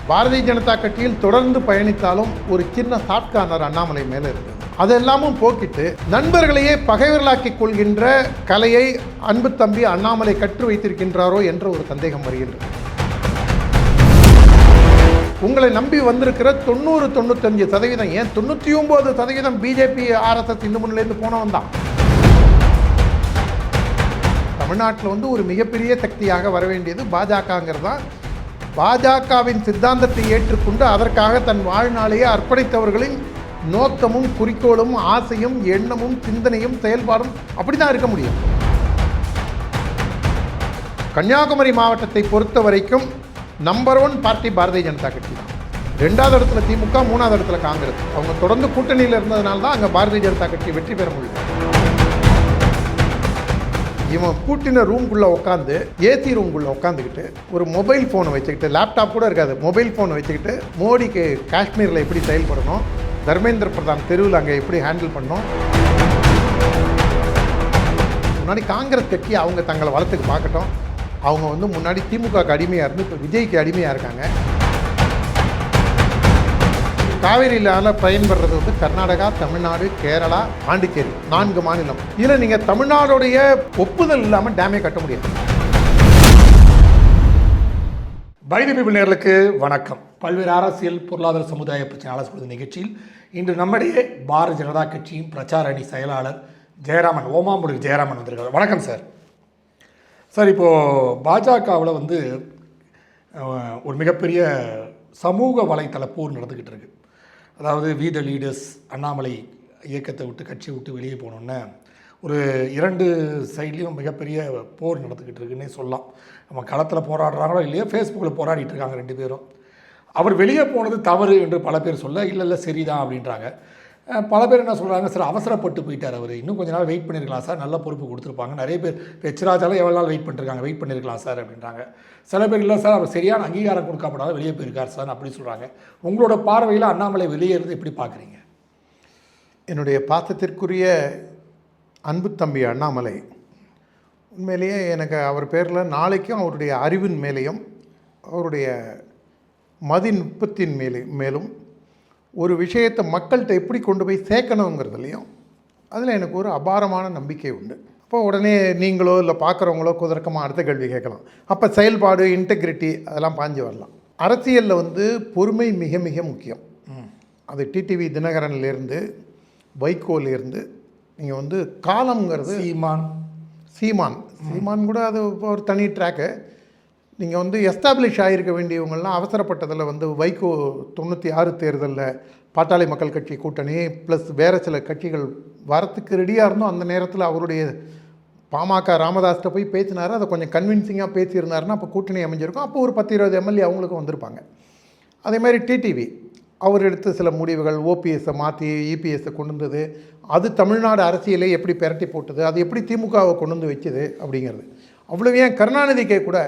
பாரதிய ஜனதா கட்சியில் தொடர்ந்து பயணித்தாலும் ஒரு சின்ன ஷார்ட் கார்னர் அண்ணாமலை மேலே இருக்குது. அதெல்லாமும் போக்கிட்டு நண்பர்களையே பகைவர்களாக்கிக் கொள்கின்ற கலையை அன்பு தம்பி அண்ணாமலை கற்று வைத்திருக்கின்றாரோ என்ற ஒரு சந்தேகம் வருகின்றது. உங்களை நம்பி வந்திருக்கிற 90-95%, ஏன் 99% பிஜேபி RSS இந்து முன்னிலேருந்து போனவன் தான். தமிழ்நாட்டில் ஒரு மிகப்பெரிய சக்தியாக வர வேண்டியது பாஜகங்கிறதா. பாஜகவின் சித்தாந்தத்தை ஏற்றுக்கொண்டு அதற்காக தன் வாழ்நாளையே அர்ப்பணித்தவர்களின் நோக்கமும் குறிக்கோளும் ஆசையும் எண்ணமும் சிந்தனையும் செயல்பாடும் அப்படி தான் இருக்க முடியும். கன்னியாகுமரி மாவட்டத்தை பொறுத்த வரைக்கும் நம்பர் 1 பார்ட்டி பாரதிய ஜனதா கட்சி தான். 2வது இடத்துல திமுக, 3வது இடத்துல காங்கிரஸ். அவங்க தொடர்ந்து கூட்டணியில் இருந்ததுனால தான் அங்கே பாரதிய ஜனதா கட்சி வெற்றி பெற முடியும். இவன் கூட்டின ரூம்குள்ளே உட்காந்து ஏசி ரூம்குள்ளே உட்காந்துக்கிட்டு ஒரு மொபைல் ஃபோனை வச்சுக்கிட்டு, லேப்டாப் கூட இருக்காது, மொபைல் ஃபோனை வச்சுக்கிட்டு மோடிக்கு காஷ்மீரில் எப்படி செயல்படணும், தர்மேந்திர பிரதான் தெருவில் அங்கே எப்படி ஹேண்டில் பண்ணணும். முன்னாடி காங்கிரஸ் கட்சி அவங்க தங்களை வளத்துக்கு பார்க்கட்டும். அவங்க முன்னாடி திமுகவுக்கு அடிமையாக இருந்து இப்போ விஜய்க்கு அடிமையாக இருக்காங்க. காவேரியிலால் பயன்படுறது கர்நாடகா, தமிழ்நாடு, கேரளா, பாண்டிச்சேரி 4 மாநிலம். இதில் நீங்கள் தமிழ்நாடுடைய ஒப்புதல் இல்லாமல் டேமே கட்ட முடியாது. பைபிள் நேயர்களுக்கு வணக்கம். பல்வேறு அரசியல், பொருளாதார, சமுதாய பிரச்சனை ஆலோசனை நிகழ்ச்சியில் இன்று நம்முடைய பாரதிய ஜனதா கட்சியின் பிரச்சார அணி செயலாளர் ஜெயராமன், ஓமாம்புரி ஜெயராமன் வந்திருக்கார். வணக்கம் சார். சார், இப்போது பாஜகவில் ஒரு மிகப்பெரிய சமூக வலைத்தள போர் நடந்துக்கிட்டு இருக்கு. அதாவது வி த லீடர்ஸ், அண்ணாமலை இயக்கத்தை விட்டு கட்சியை விட்டு வெளியே போனோன்னே ஒரு 2 சைட்லேயும் மிகப்பெரிய போர் நடந்துக்கிட்டு இருக்குன்னே சொல்லலாம். நம்ம களத்தில் போராடுறாங்களோ இல்லையோ, ஃபேஸ்புக்கில் போராடிட்டு இருக்காங்க 2 பேரும். அவர் வெளியே போனது தவறு என்று பல பேர் சொல்ல, இல்லை சரிதான் அப்படின்றாங்க. பல பேர் என்ன சொல்கிறாங்க, சார் அவசரப்பட்டு போயிட்டார், அவர் இன்னும் கொஞ்ச நாள் வெயிட் பண்ணியிருக்கலாம் சார், நல்ல பொறுப்பு கொடுத்துருப்பாங்க. நிறைய பேர் பெச்சராஜாலும் எவ்வளோ நாள் வெயிட் பண்ணியிருக்கலாம் சார் அப்படின்றாங்க. சில பேர் இல்லை சார், அவர் சரியான அங்கீகாரம் கொடுக்கப்படாத வெளியே போயிருக்கார் சார் அப்படி சொல்கிறாங்க. உங்களோட பார்வையில் அண்ணாமலை வெளியேறது எப்படி பார்க்குறீங்க? என்னுடைய பாசத்திற்குரிய அன்பு தம்பி அண்ணாமலை உண்மையிலேயே எனக்கு அவர் பேரில் நாளைக்கும் அவருடைய அறிவின் மேலேயும் அவருடைய மதிநுட்பத்தின் மேலும் ஒரு விஷயத்தை மக்கள்கிட்ட எப்படி கொண்டு போய் சேர்க்கணுங்கிறதுலையும் அதில் எனக்கு ஒரு அபாரமான நம்பிக்கை உண்டு. அப்போ உடனே நீங்களோ இல்லை பார்க்குறவங்களோ குதர்க்கமாக அடுத்த கேள்வி கேட்கலாம். அப்போ செயல்பாடு, இன்டெகிரிட்டி அதெல்லாம் பாஞ்சு வரலாம். அரசியலில் பொறுமை மிக மிக முக்கியம். அது டிடிவி தினகரன்லேருந்து வைகோலேருந்து நீங்கள் காலம்ங்கிறது சீமான் கூட அது ஒரு தனி ட்ராக்கு. நீங்கள் எஸ்டாப்ளிஷ் ஆகிருக்க வேண்டியவங்கள்லாம் அவசரப்பட்டதில் வைகோ 96 தேர்தலில் பாட்டாளி மக்கள் கட்சி கூட்டணி ப்ளஸ் வேறு சில கட்சிகள் வரத்துக்கு ரெடியாக இருந்தோம். அந்த நேரத்தில் அவருடைய பாமக ராமதாஸ்கிட்ட போய் பேசினார். அதை கொஞ்சம் கன்வின்சிங்காக பேசியிருந்தாருன்னா அப்போ கூட்டணி அமைஞ்சிருக்கும். அப்போ ஒரு 10-20 எம்எல்ஏ அவங்களுக்கும் வந்திருப்பாங்க. அதேமாதிரி டிடிவி அவர் எடுத்த சில முடிவுகள், ஓபிஎஸ்ஸை மாற்றி இபிஎஸ்ஸை கொண்டு வந்தது, அது தமிழ்நாடு அரசியலை எப்படி பெரட்டி போட்டது, அது எப்படி திமுகவை கொண்டு வந்து வச்சுது அப்படிங்கிறது. அவ்வளோ ஏன் கருணாநிதிக்கே கூட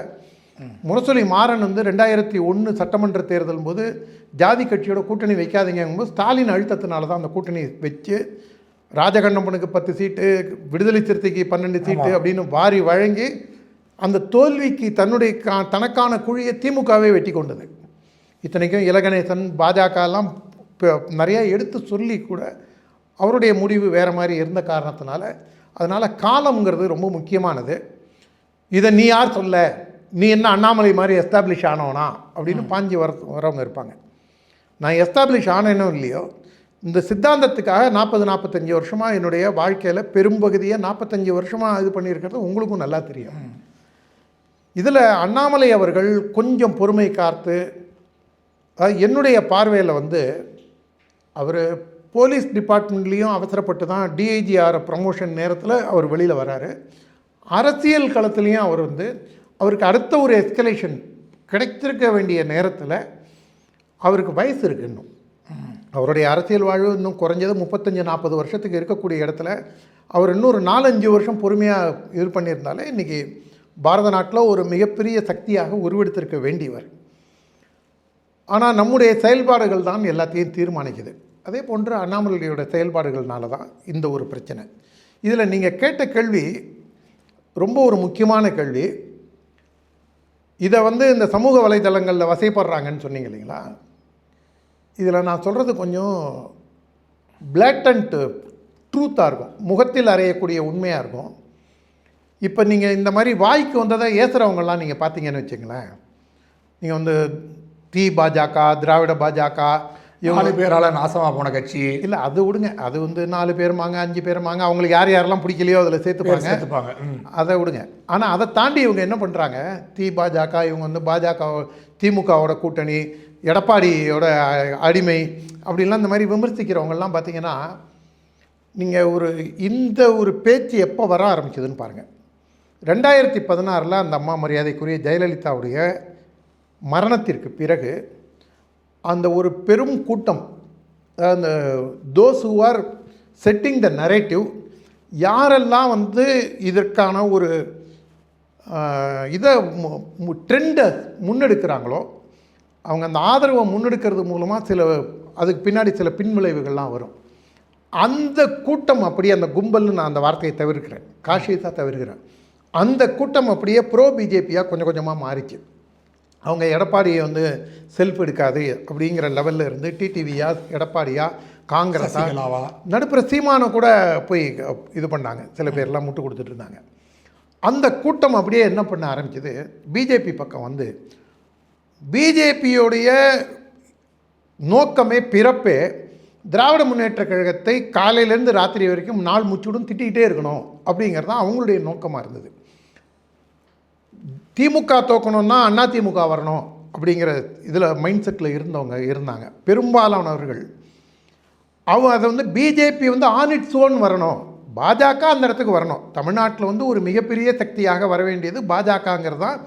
முரசொலி மாறன் 2001 சட்டமன்ற தேர்தல் போது ஜாதி கட்சியோட கூட்டணி வைக்காதீங்கும்போது ஸ்டாலின் அழுத்தத்தினால தான் அந்த கூட்டணி வச்சு ராஜகண்ணப்பனுக்கு 10 சீட்டு, விடுதலை சிறுத்தைக்கு 12 சீட்டு அப்படின்னு வாரி வழங்கி அந்த தோல்விக்கு தனக்கான குழியை திமுகவே வெட்டி கொண்டது. இத்தனைக்கும் இலகணேசன், பாஜகலாம் நிறையா எடுத்து சொல்லி கூட அவருடைய முடிவு வேறு மாதிரி இருந்த காரணத்தினால, அதனால் காலம்ங்கிறது ரொம்ப முக்கியமானது. இதை நீ யார் சொல்ல, நீ என்ன அண்ணாமலை மாதிரி எஸ்டாப்ளிஷ் ஆனவனா அப்படின்னு பாஞ்சு வரவங்க இருப்பாங்க. நான் எஸ்டாப்ளிஷ் ஆனேனோ இல்லையோ, இந்த சித்தாந்தத்துக்காக 40-45 வருஷமாக என்னுடைய வாழ்க்கையில் பெரும்பகுதியை 45 வருஷமாக இது பண்ணியிருக்கிறது உங்களுக்கும் நல்லா தெரியும். இதில் அண்ணாமலை அவர்கள் கொஞ்சம் பொறுமை காத்து, என்னுடைய பார்வையில் அவர் போலீஸ் டிபார்ட்மெண்ட்லேயும் அவசரப்பட்டு தான் டிஐஜிஆர் ப்ரமோஷன் நேரத்தில் அவர் வெளியில் வராரு. அரசியல் களத்துலேயும் அவர் அவருக்கு அடுத்த ஒரு எஸ்கலேஷன் கிடைத்திருக்க வேண்டிய நேரத்தில் அவருக்கு வயசு இருக்குது. இன்னும் அவருடைய அரசியல் வாழ்வு இன்னும் குறைஞ்சது 35-40 வருஷத்துக்கு இருக்கக்கூடிய இடத்துல அவர் இன்னும் ஒரு 4-5 வருஷம் பொறுமையாக இது பண்ணியிருந்தாலே இன்றைக்கி பாரத நாட்டில் ஒரு மிகப்பெரிய சக்தியாக உருவெடுத்திருக்க வேண்டியவர். ஆனால் நம்முடைய செயல்பாடுகள் தான் எல்லாத்தையும் தீர்மானிக்குது. அதே போன்று அண்ணாமலையோட செயல்பாடுகள்னால தான் இந்த ஒரு பிரச்சனை. இதில் நீங்கள் கேட்ட கேள்வி ரொம்ப ஒரு முக்கியமான கேள்வி. இதை வந்து இந்த சமூக வலைதளங்களில் வசைப்படுறாங்கன்னு சொன்னீங்க இல்லைங்களா, இதில் நான் சொல்கிறது கொஞ்சம் பிளாட்டன்ட் ட்ரூத்தாக இருக்கும், முகத்தில் அறையக்கூடிய உண்மையாக இருக்கும். இப்போ நீங்கள் இந்த மாதிரி வாய்க்கு வந்ததை ஏசுகிறவங்கெல்லாம் நீங்கள் பார்த்தீங்கன்னு வச்சுங்களேன், நீங்கள் வந்து பாஜக, திராவிட பாஜக, 4 பேரால் நாசமாக போன கட்சி. இல்லை அது விடுங்க, அது வந்து 4 பேருமாங்க 5 பேருமாங்க, அவங்களுக்கு யார் யாரெல்லாம் பிடிக்கலையோ அதில் சேர்த்துப்பாங்க. அதை விடுங்க. ஆனால் அதை தாண்டி இவங்க என்ன பண்ணுறாங்க, பாஜக இவங்க வந்து பாஜக திமுகவோட கூட்டணி, எடப்பாடியோட அடிமை அப்படின்லாம் இந்த மாதிரி விமர்சிக்கிறவங்கெல்லாம் பார்த்தீங்கன்னா, நீங்கள் இந்த ஒரு பேச்சு எப்போ வர ஆரம்பிச்சதுன்னு பாருங்கள். 2016 அந்த அம்மா மரியாதைக்குரிய ஜெயலலிதாவுடைய மரணத்திற்கு பிறகு அந்த ஒரு பெரும் கூட்டம், அந்த those who are setting the narrative, யாரெல்லாம் வந்து இதற்கான ஒரு இதை ட்ரெண்டை முன்னெடுக்கிறாங்களோ அவங்க அந்த ஆதரவை முன்னெடுக்கிறது மூலமாக அதுக்கு பின்னாடி சில பின்விளைவுகள்லாம் வரும். அந்த கூட்டம் அப்படியே, அந்த கும்பல்னு நான் அந்த வார்த்தையை தவிர்க்கிறேன், காஷியஸாக தவிர்க்கிறேன். அந்த கூட்டம் அப்படியே ப்ரோ பிஜேபியாக கொஞ்சம் கொஞ்சமாக மாறிச்சு. அவங்க எடப்பாடியை வந்து செல்ஃப் எடுக்காது அப்படிங்கிற லெவலில் இருந்து டிடிவியா, எடப்பாடியா, காங்கிரஸா, நடுப்புற சீமானை கூட போய் இது பண்ணாங்க, சில பேர்லாம் முட்டு கொடுத்துட்டு இருந்தாங்க. அந்த கூட்டம் அப்படியே என்ன பண்ண ஆரம்பிச்சது, பிஜேபி பக்கம் வந்து பிஜேபியோடைய நோக்கமே பிறப்பே திராவிட முன்னேற்ற கழகத்தை காலையிலேருந்து ராத்திரி வரைக்கும் நாள் முச்சுடும் திட்டிகிட்டே இருக்கணும் அப்படிங்கிறது தான் அவங்களுடைய நோக்கமாக இருந்தது. திமுக தோக்கணும்னா அதிமுக வரணும் அப்படிங்கிற இதில் மைண்ட் செட்டில் இருந்தாங்க பெரும்பாலானவர்கள். அதை வந்து பிஜேபி வந்து ஆன் இட்ஸ் ஓன் வரணும், பாஜக அந்த இடத்துக்கு வரணும். தமிழ்நாட்டில் வந்து ஒரு மிகப்பெரிய சக்தியாக வர வேண்டியது பாஜகங்கிறது தான்.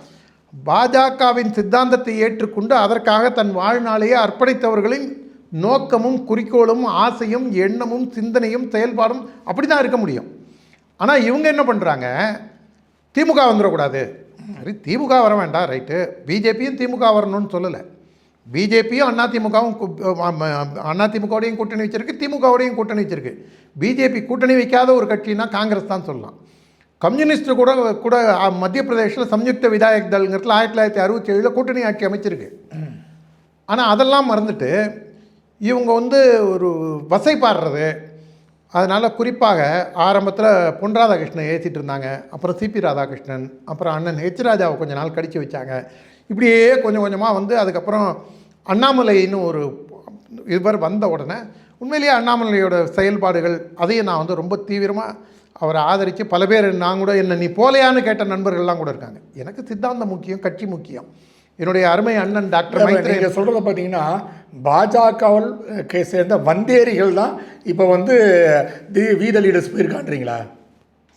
பாஜகவின் சித்தாந்தத்தை ஏற்றுக்கொண்டு அதற்காக தன் வாழ்நாளையே அர்ப்பணித்தவர்களின் நோக்கமும் குறிக்கோளும் ஆசையும் எண்ணமும் சிந்தனையும் செயல்பாடும் அப்படி தான் இருக்க முடியும். ஆனால் இவங்க என்ன பண்ணுறாங்க, திமுக வந்துடக்கூடாது, சரி திமுக வர வேண்டாம், ரைட்டு, பிஜேபியும் திமுக வரணும்னு சொல்லலை, பிஜேபியும் அதிமுகவோடையும் கூட்டணி வச்சிருக்கு, திமுகவோடையும் கூட்டணி வச்சிருக்கு. பிஜேபி கூட்டணி வைக்காத ஒரு கட்சின்னா காங்கிரஸ் தான் சொல்லலாம். கம்யூனிஸ்ட்டு கூட மத்திய பிரதேசில் சம்யுக்த விதாயக் தள்ங்கிறதுல 1967 கூட்டணி ஆட்சி அமைச்சிருக்கு. ஆனால் அதெல்லாம் மறந்துட்டு இவங்க வந்து ஒரு வசைப்பாடுறது. அதனால் குறிப்பாக ஆரம்பத்தில் பொன் ராதாகிருஷ்ணன் ஏற்றிட்டு இருந்தாங்க, அப்புறம் சிபி ராதாகிருஷ்ணன், அப்புறம் அண்ணன் ராஜாவை கொஞ்ச நாள் கடிச்சு வச்சாங்க. இப்படியே கொஞ்சம் கொஞ்சமாக வந்து அதுக்கப்புறம் அண்ணாமலைன்னு ஒரு இவர் வந்த உடனே உண்மையிலேயே அண்ணாமலையோட செயல்பாடுகள் அதையும் நான் வந்து ரொம்ப தீவிரமாக அவரை ஆதரித்து பல பேர் நான் கூட என்ன நீ போலையான்னு கேட்ட நண்பர்கள்லாம் கூட இருக்காங்க. எனக்கு சித்தாந்தம் முக்கியம், கட்சி முக்கியம். என்னுடைய அருமை அண்ணன் டாக்டர் மைத்ரேயன் நீங்கள் சொல்கிறத பார்த்தீங்கன்னா பாஜகவில் சேர்ந்த வந்தேரிகள் தான் இப்போ வந்து வீத லீடர்ஸ் போயிருக்கான்றீங்களா?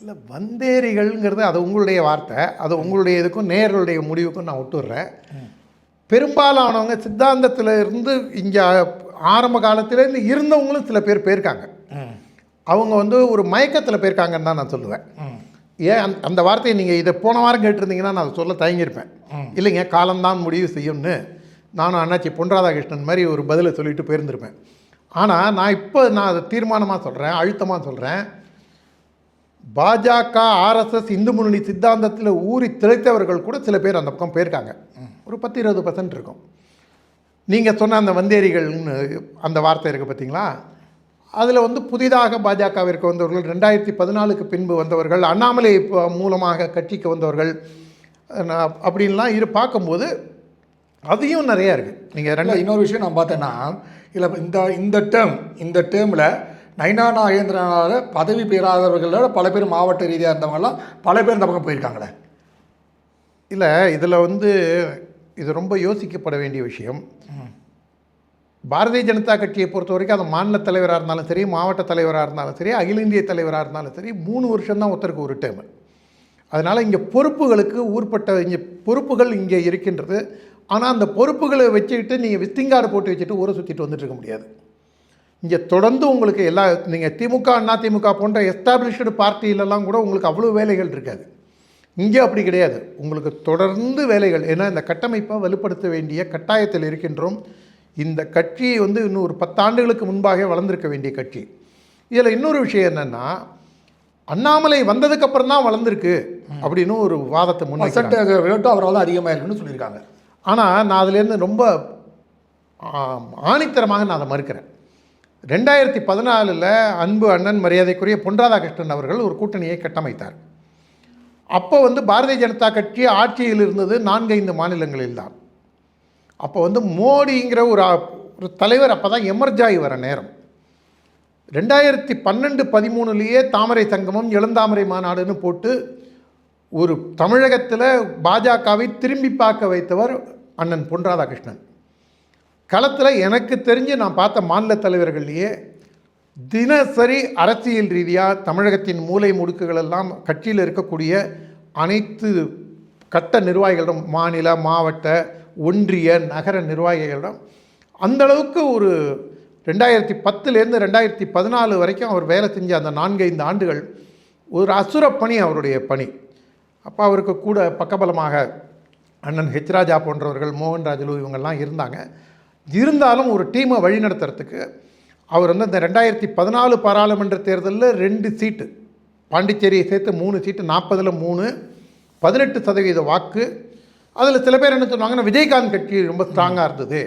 இல்லை, வந்தேரிகள்ங்கிறது அது உங்களுடைய வார்த்தை, அது உங்களுடைய இதுக்கும் நேர்களுடைய முடிவுக்கும் நான் விட்டுடுறேன். பெரும்பாலானவங்க சித்தாந்தத்தில் இருந்து இங்கே ஆரம்ப காலத்திலேருந்து இருந்தவங்களும் சில பேர் போயிருக்காங்க. அவங்க வந்து ஒரு மயக்கத்தில் போயிருக்காங்கன்னு தான் நான் சொல்லுவேன். ஏன் அந்த வார்த்தையை நீங்கள் இதை போன வாரம் கேட்டிருந்தீங்கன்னா நான் அதை சொல்ல தயங்கியிருப்பேன். இல்லைங்க, காலம்தான் முடிவு செய்யும்னு நானும் அண்ணாச்சி பொன் ராதாகிருஷ்ணன் மாதிரி ஒரு பதிலை சொல்லிட்டு போயிருந்திருப்பேன். ஆனால் நான் அதை தீர்மானமாக சொல்கிறேன், அழுத்தமாக சொல்கிறேன். பாஜக, ஆர்எஸ்எஸ், இந்து முன்னணி சித்தாந்தத்தில் ஊறி திளைத்தவர்கள் கூட சில பேர் அந்த பக்கம் போயிருக்காங்க. ஒரு 10-20% இருக்கும். நீங்கள் சொன்ன அந்த வந்தேரிகள்னு அந்த வார்த்தை இருக்குது பார்த்தீங்களா, அதில் வந்து புதிதாக பாஜகவிற்கு வந்தவர்கள், 2014க்கு பின்பு வந்தவர்கள், அண்ணாமலை மூலமாக கட்சிக்கு வந்தவர்கள் அப்படின்லாம் பார்க்கும்போது அதையும் நிறையா இருக்குது. நீங்கள் இன்னொரு விஷயம் நான் பார்த்தேன்னா, இல்லை இந்த டேர்மில் நைனா நாகேந்திரனால் பதவி பெறாதவர்களோட பல பேர் மாவட்ட ரீதியாக இருந்தவங்கலாம் பல பேர் இந்த பக்கம் போயிருக்காங்களே. இல்லை, இதில் வந்து இது ரொம்ப யோசிக்கப்பட வேண்டிய விஷயம். பாரதிய ஜனதா கட்சியை பொறுத்த வரைக்கும் அது மாநில தலைவராக இருந்தாலும் சரி, மாவட்ட தலைவராக இருந்தாலும் சரி, அகில இந்திய தலைவராக இருந்தாலும் சரி, 3 வருஷம்தான் ஒருத்தருக்கு ஒரு டேர்மு. அதனால் இங்கே பொறுப்புகளுக்கு பொறுப்புகள் இங்கே இருக்கின்றது. ஆனால் அந்த பொறுப்புகளை வச்சுக்கிட்டு நீங்கள் விஸ்டிங்கார்டு போட்டு வச்சுட்டு ஊரை சுற்றிட்டு வந்துட்டு இருக்க முடியாது. இங்கே தொடர்ந்து உங்களுக்கு நீங்கள் திமுக, அதிமுக போன்ற எஸ்டாப்ளிஷ்டு பார்ட்டியிலலாம் கூட உங்களுக்கு அவ்வளோ வேலைகள் இருக்காது. இங்கே அப்படி கிடையாது. உங்களுக்கு தொடர்ந்து வேலைகள். ஏன்னா இந்த கட்டமைப்பை வலுப்படுத்த வேண்டிய கட்டாயத்தில் இருக்கின்றோம். இந்த கட்சி வந்து இன்னும் ஒரு 10 ஆண்டுகளுக்கு முன்பாக வளர்ந்துருக்க வேண்டிய கட்சி. இதில் இன்னொரு விஷயம் என்னென்னா, அண்ணாமலை வந்ததுக்கு அப்புறம் தான் வளர்ந்துருக்கு அப்படின்னு ஒரு வாதத்தை முன்வைக்கிறாங்க. ரேட்டும் அவரால் அதிகமாக இருக்குன்னு சொல்லியிருக்காங்க. ஆனால் நான் அதுலேருந்து ரொம்ப ஆணித்தரமாக நான் அதை மறுக்கிறேன். 2014 அன்பு அண்ணன் மரியாதைக்குரிய பொன் ராதாகிருஷ்ணன் அவர்கள் ஒரு கூட்டணியை கட்டமைத்தார். அப்போ பாரதிய ஜனதா கட்சி ஆட்சியில் இருந்தது 4-5 மாநிலங்களில் தான். அப்போ மோடிங்கிற ஒரு தலைவர் அப்போ தான் எமர்ஜ் ஆகி வர நேரம். 2012-13 தாமரை சங்கமம் இளந்தாமரை மாநாடுன்னு போட்டு ஒரு தமிழகத்தில் பாஜகவை திரும்பி பார்க்க வைத்தவர் அண்ணன் பொன் ராதாகிருஷ்ணன். களத்தில் எனக்கு தெரிஞ்சு நான் பார்த்த மாநில தலைவர்கள்லேயே தினசரி அரசியல் ரீதியாக தமிழகத்தின் மூலை முடுக்குகளெல்லாம் கட்சியில் இருக்கக்கூடிய அனைத்து கட்ட நிர்வாகிகளிடம், மாநில மாவட்ட ஒன்றிய நகர நிர்வாகிகளிடம் அந்தளவுக்கு ஒரு 2010 2014 வரைக்கும் அவர் வேலை செஞ்ச அந்த 4-5 ஆண்டுகள் ஒரு அசுரப்பணி அவருடைய பணி. அப்போ அவருக்கு கூட பக்கபலமாக அண்ணன் ஹெச் ராஜா போன்றவர்கள், மோகன் ராஜலு இவங்கெல்லாம் இருந்தாங்க. இருந்தாலும் ஒரு டீமை வழிநடத்துறதுக்கு அவர் இந்த 2014 பாராளுமன்ற தேர்தலில் 2 சீட்டு, பாண்டிச்சேரியை சேர்த்து 3 சீட்டு, 40ல் 3, 18% வாக்கு. அதில் சில பேர் என்ன சொன்னாங்கன்னா விஜயகாந்த் கட்சி ரொம்ப ஸ்ட்ராங்காக இருந்தது.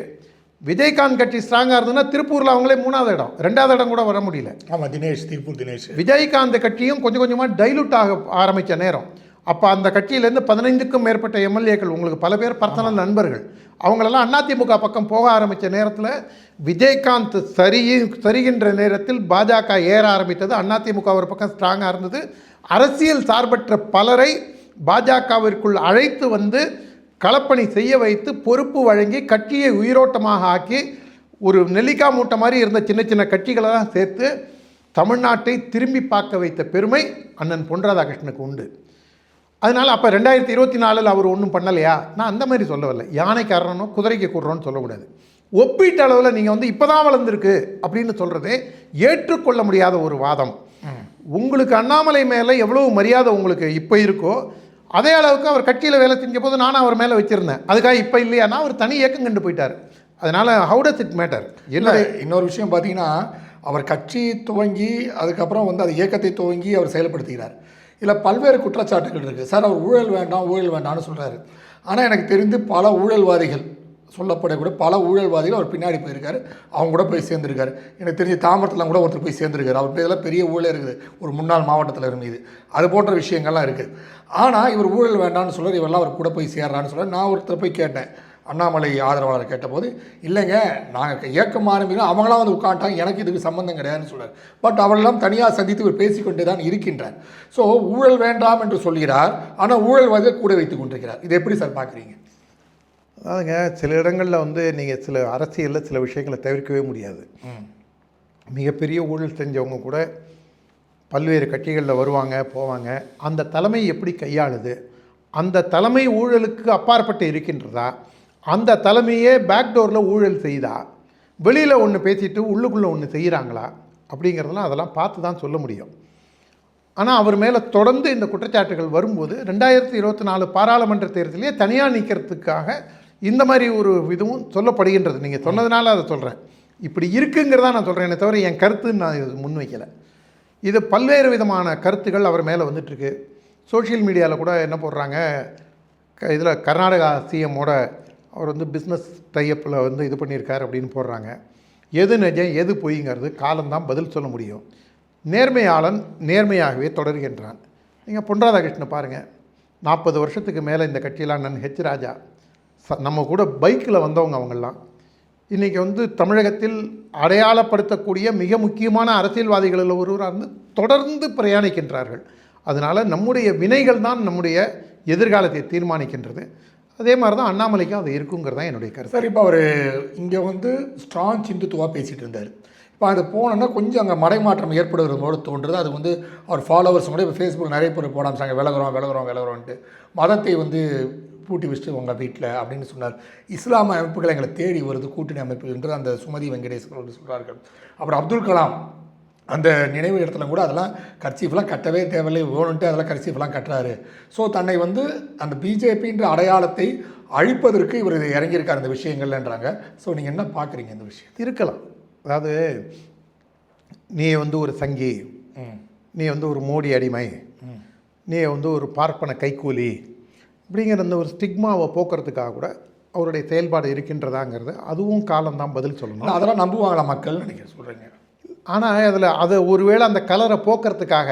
விஜயகாந்த் கட்சி ஸ்ட்ராங்காக இருந்ததுன்னா திருப்பூரில் அவங்களே 3வது இடம், 2வது இடம் கூட வர முடியல. ஆமாம், திருப்பூர் தினேஷ். விஜயகாந்த் கட்சியும் கொஞ்சம் கொஞ்சமாக டைலூட் ஆக ஆரம்பித்த நேரம். அப்போ அந்த கட்சியிலேருந்து 15க்கும் மேற்பட்ட எம்எல்ஏக்கள், உங்களுக்கு பல பேர் பர்சனல் நண்பர்கள், அவங்களெல்லாம் அதிமுக பக்கம் போக ஆரம்பித்த நேரத்தில் விஜயகாந்த் சரிகின்ற நேரத்தில் பாஜக ஏற ஆரம்பித்தது. அதிமுக ஒரு பக்கம் ஸ்ட்ராங்காக இருந்தது. அரசியல் சார்பற்ற பலரை பாஜகவிற்குள் அழைத்து களப்பணி செய்ய வைத்து பொறுப்பு வழங்கி கட்சியை உயிரோட்டமாக ஆக்கி ஒரு நெல்லிக்காய் மூட்டை மாதிரி இருந்த சின்ன சின்ன கட்சிகளை தான் சேர்த்து தமிழ்நாட்டை திரும்பி பார்க்க வைத்த பெருமை அண்ணன் பொன் ராதாகிருஷ்ணனுக்கு உண்டு. அதனால் அப்போ 2024 அவர் ஒன்றும் பண்ணலையா? நான் அந்த மாதிரி சொல்லவில்லை. யானைக்காரனோ குதிரைக்கு கூடுறோன்னு சொல்லக்கூடாது. ஒப்பீட்டு அளவில் நீங்கள் இப்போ தான் வளர்ந்துருக்கு அப்படின்னு சொல்கிறதே ஏற்றுக்கொள்ள முடியாத ஒரு வாதம். உங்களுக்கு அண்ணாமலை மேலே எவ்வளோ மரியாதை உங்களுக்கு இப்போ இருக்கோ அதே அளவுக்கு அவர் கட்சியில் வேலை செஞ்ச போது நானும் அவர் மேலே வச்சுருந்தேன். அதுக்காக இப்போ இல்லையானா அவர் தனி இயக்கம் கண்டு போயிட்டார். அதனால் ஹவு டஸ் இட் மேட்டர்? இன்னொரு விஷயம் பார்த்தீங்கன்னா, அவர் கட்சி துவங்கி அதுக்கப்புறம் அது இயக்கத்தை துவங்கி அவர் செயல்படுத்துகிறார். இதில் பல்வேறு குற்றச்சாட்டுகள் இருக்குது. சார், அவர் ஊழல் வேண்டாம்னு சொல்கிறாரு. ஆனால் எனக்கு தெரிந்து பல ஊழல்வாதிகள் சொல்லப்படக்கூடிய பல ஊழல்வாதிகள் அவர் பின்னாடி போயிருக்காரு, அவங்க கூட போய் சேர்ந்துருக்காரு. எனக்கு தெரிஞ்ச தாமரத்தில் கூட ஒருத்தர் போய் சேர்ந்துருக்காரு. அவர் பேரில் பெரிய ஊழல் இருக்குது, ஒரு முன்னாள் மாவட்ட தலைவர் மீது. அது போன்ற விஷயங்கள்லாம் இருக்குது. ஆனால் இவர் ஊழல் வேண்டாம்னு சொல்கிறார், இவரெல்லாம் அவர் கூட போய் சேர்றான்னு சொல்கிறார். நான் ஒருத்தர் போய் கேட்டேன், அண்ணாமலை ஆதரவாளர் கேட்டபோது, இல்லைங்க நாங்கள் இயக்கம் ஆரம்பிக்கிறோம், அவங்களாம் உட்காந்துட்டாங்க, எனக்கு இதுக்கு சம்மந்தம் கிடையாதுன்னு சொல்கிறார். பட் அவரெல்லாம் தனியாக சந்தித்து இவர் பேசிக்கொண்டே தான் இருக்கின்றார். ஸோ ஊழல் வேண்டாம் என்று சொல்கிறார், ஆனால் ஊழல்வாதியை கூட வைத்துக் கொண்டிருக்கிறார். இது எப்படி சார் பார்க்குறீங்க? அதாங்க, சில இடங்களில் நீங்கள் சில அரசியலில் சில விஷயங்களை தவிர்க்கவே முடியாது. மிகப்பெரிய ஊழல் செஞ்சவங்க கூட பல்வேறு கட்சிகளில் வருவாங்க போவாங்க. அந்த தலைமை எப்படி கையாளுது, அந்த தலைமை ஊழலுக்கு அப்பாற்பட்டு இருக்கின்றதா, அந்த தலைமையே பேக்டோரில் ஊழல் செய்தா, வெளியில் ஒன்று பேசிட்டு உள்ளுக்குள்ளே ஒன்று செய்கிறாங்களா அப்படிங்கிறதெல்லாம் அதெல்லாம் பார்த்து தான் சொல்ல முடியும். ஆனால் அவர் மேலே தொடர்ந்து இந்த குற்றச்சாட்டுகள் வரும்போது 2024 பாராளுமன்ற தேர்தலையே தனியாக நீக்கிறதுக்காக இந்த மாதிரி ஒரு இதுவும் சொல்லப்படுகின்றது. நீங்கள் சொன்னதுனால அதை சொல்கிறேன். இப்படி இருக்குங்கிறதா நான் சொல்கிறேன், தவிர என் கருத்துன்னு நான் இது முன்வைக்கலை. இது பல்வேறு விதமான கருத்துக்கள் அவர் மேலே வந்துட்டுருக்கு. சோஷியல் மீடியாவில் கூட என்ன போடுறாங்க, இதில் கர்நாடகா சிஎம்மோட அவர் பிஸ்னஸ் டைப்பில் இது பண்ணியிருக்கார் அப்படின்னு போடுறாங்க. எது நிஜம் எது பொய்ங்கிறது காலம்தான் பதில் சொல்ல முடியும். நேர்மையாளன் நேர்மையாகவே தொடர்கின்றான். நீங்கள் பொன் ராதாகிருஷ்ணன் பாருங்கள், 40 வருஷத்துக்கு மேலே இந்த கட்சியில் அண்ணன் ஹெச் ராஜா நம்ம கூட பைக்கில் வந்தவங்க. அவங்கெல்லாம் இன்றைக்கி தமிழகத்தில் அடையாளப்படுத்தக்கூடிய மிக முக்கியமான அரசியல்வாதிகளில் ஒருவராக இருந்து தொடர்ந்து பிரயாணிக்கின்றார்கள். அதனால் நம்முடைய வினைகள் தான் நம்முடைய எதிர்காலத்தை தீர்மானிக்கின்றது. அதே மாதிரி தான் அண்ணாமலைக்கும் அது இருக்குங்கிறது தான் என்னுடைய கருத்து. சார், இப்போ அவர் இங்கே ஸ்ட்ராங் இந்துத்துவாக பேசிகிட்டு இருந்தார். இப்போ அது போனோன்னா கொஞ்சம் அங்கே மடைமாற்றம் ஏற்படுவது போல தோன்றுறது. அது அவர் ஃபாலோவர்ஸ் கூட இப்போ ஃபேஸ்புக் நிறைய பேர் போட ஆரம்பிச்சாங்க, விலகிறோன்ட்டு மதத்தை பூட்டி வச்சுட்டு உங்கள் வீட்டில் அப்படின்னு சொன்னார். இஸ்லாம அமைப்புகள் எங்களை தேடி வருது, கூட்டணி அமைப்பு என்று அந்த சுமதி வெங்கடேஸ்வரர் சொல்கிறார்கள். அப்புறம் அப்துல் கலாம் அந்த நினைவு இடத்துல கூட அதெல்லாம் கர்ச்சீஃப்லாம் கட்டவே தேவையில்லை, வேணுன்ட்டு அதெல்லாம் கர்ச்சீஃப்லாம் கட்டுறாரு. ஸோ தன்னை அந்த பிஜேபின்ற அடையாளத்தை அழிப்பதற்கு இவர் இறங்கியிருக்கார் இந்த விஷயங்கள்ன்றாங்க. ஸோ நீங்கள் என்ன பார்க்குறீங்க இந்த விஷயம்? இருக்கலாம். அதாவது நீ ஒரு சங்கி, நீ வந்து ஒரு மோடி அடிமை, நீ வந்து ஒரு பார்ப்பன கைக்கூலி இப்படிங்கிற அந்த ஒரு ஸ்டிக்மாவை போக்குறதுக்காக கூட அவருடைய செயல்பாடு இருக்கின்றதாங்கிறது அதுவும் காலம்தான் பதில் சொல்லணும். அதெல்லாம் நம்புவாங்களா மக்கள் நினைக்கிறேன் சொல்கிறீங்க? ஆனால் அதில் அதை ஒருவேளை அந்த கலரை போக்குறதுக்காக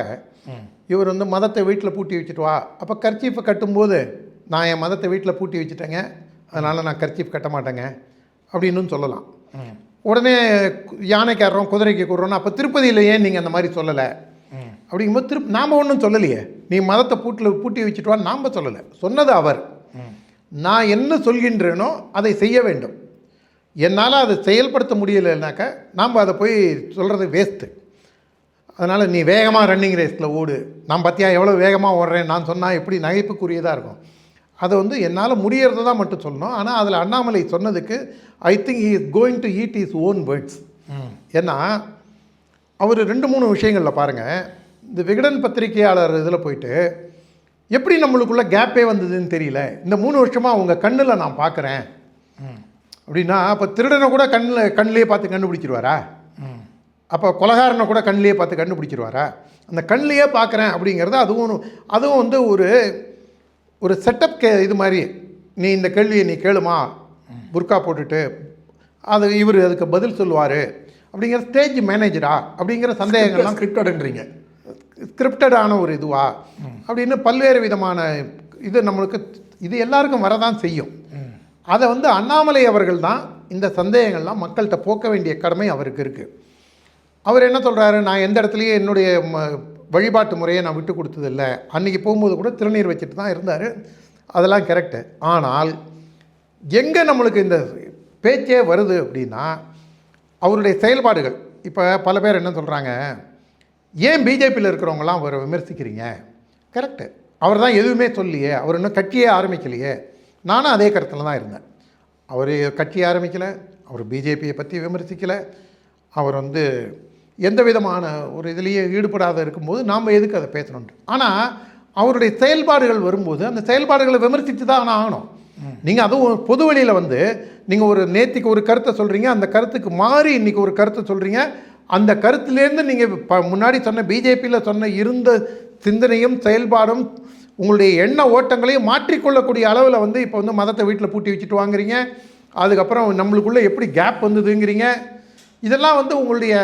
இவர் வந்து மதத்தை வீட்டில் பூட்டி வச்சுட்டு வா, அப்போ கர்ச்சீஃபை கட்டும்போது நான் என் மதத்தை வீட்டில் பூட்டி வச்சுட்டேங்க, அதனால் நான் கர்ச்சீஃப் கட்ட மாட்டேங்க அப்படின்னு சொல்லலாம். உடனே யானைக்கு ஆடுறோம், குதிரைக்கு கூடுறோன்னா அப்போ திருப்பதியில் ஏன் நீங்கள் அந்த மாதிரி சொல்லலை அப்படிங்கும்போது நாம் ஒன்றும் சொல்லலையே, நீ மதத்தை பூட்டி வச்சுட்டு வா நாம் சொல்லலை, சொன்னது அவர். நான் என்ன சொல்கின்றேனோ அதை செய்ய வேண்டும். என்னால் அதை செயல்படுத்த முடியலைன்னாக்கா நாம் அதை போய் சொல்கிறது வேஸ்ட்டு. அதனால் நீ வேகமாக ரன்னிங் ரேஸில் ஓடு, நான் பற்றியா எவ்வளோ வேகமாக ஓடுறேன் நான் சொன்னால் எப்படி நகைப்புக்குரியதாக இருக்கும். அதை வந்து என்னால் முடியறது தான் மட்டும் சொல்லணும். ஆனால் அதில் அண்ணாமலை சொன்னதுக்கு I think he is going to eat his own words. ஏன்னா அவர் 2-3 விஷயங்களில் பாருங்கள், இந்த விகடன் பத்திரிகையாளர் இதில் போயிட்டு எப்படி நம்மளுக்குள்ள கேப்பே வந்ததுன்னு தெரியல, இந்த 3 வருஷமாக உங்கள் கண்ணில் நான் பார்க்குறேன் அப்படின்னா, அப்போ திருடனை கூட கண்ணிலே பார்த்து கண்டுபிடிச்சிருவாரா? அப்போ கொலகாரனை கூட கண்ணிலே பார்த்து கண்டுபிடிச்சிருவாரா? அந்த கண்ணிலேயே பார்க்குறேன் அப்படிங்கிறது அதுவும் வந்து ஒரு செட்டப் இது மாதிரி, நீ இந்த கேள்வியை நீ கேளுமா புர்கா போட்டுட்டு இவர் அதுக்கு பதில் சொல்லுவார் அப்படிங்கிற ஸ்டேஜ் மேனேஜரா அப்படிங்கிற சந்தேகங்கள்லாம் ஸ்கிரிப்டடான ஒரு இதுவா அப்படின்னு பல்வேறு விதமான நம்மளுக்கு இது எல்லாருக்கும் வரதான் செய்யும். அதை வந்து அண்ணாமலை அவர்கள் தான் இந்த சந்தேகங்கள்லாம் மக்கள்கிட்ட போக்க வேண்டிய கடமை அவருக்கு இருக்குது. அவர் என்ன சொல்கிறாரு, நான் எந்த இடத்துலையும் என்னுடைய வழிபாட்டு முறையை நான் விட்டு கொடுத்ததில்லை, அன்றைக்கி போகும்போது கூட திருநீர் வச்சுட்டு தான் இருந்தார், அதெல்லாம் கரெக்டு. ஆனால் எங்கே நம்மளுக்கு இந்த பேச்சே வருது அப்படின்னா அவருடைய செயல்பாடுகள். இப்போ பல பேர் என்ன சொல்கிறாங்க, ஏன் பிஜேபியில் இருக்கிறவங்களாம் அவரை விமர்சிக்கிறீங்க? கரெக்டு, அவர் தான் எதுவுமே சொல்லியே, அவர் இன்னும் கட்சியே ஆரம்பிக்கலையே. நானும் அதே கருத்தில் தான் இருந்தேன். அவர் கட்சி ஆரம்பிக்கலை, அவர் பிஜேபியை பற்றி விமர்சிக்கலை, அவர் வந்து எந்த விதமான ஒரு இதுலேயே ஈடுபடாத இருக்கும்போது நாம் எதுக்கு அதை பேசணுன்ட்டு. ஆனால் அவருடைய செயல்பாடுகள் வரும்போது அந்த செயல்பாடுகளை விமர்சித்து தான் ஆகணும். நீங்கள் அதுவும் பொது வழியில் வந்து நீங்கள் ஒரு நேத்திக்கு ஒரு கருத்தை சொல்கிறீங்க, அந்த கருத்துக்கு மாறி இன்றைக்கி ஒரு கருத்தை சொல்கிறீங்க, அந்த கருத்துலேருந்து நீங்கள் முன்னாடி சொன்ன பிஜேபியில் சொன்ன இருந்த சிந்தனையும் செயல்பாடும் உங்களுடைய எண்ண ஓட்டங்களையும் மாற்றிக்கொள்ளக்கூடிய அளவில் வந்து இப்போ வந்து மதத்தை வீட்டில் பூட்டி வச்சுட்டு வாங்குறீங்க, அதுக்கப்புறம் நம்மளுக்குள்ளே எப்படி கேப் வந்ததுங்கிறீங்க. இதெல்லாம் வந்து உங்களுடைய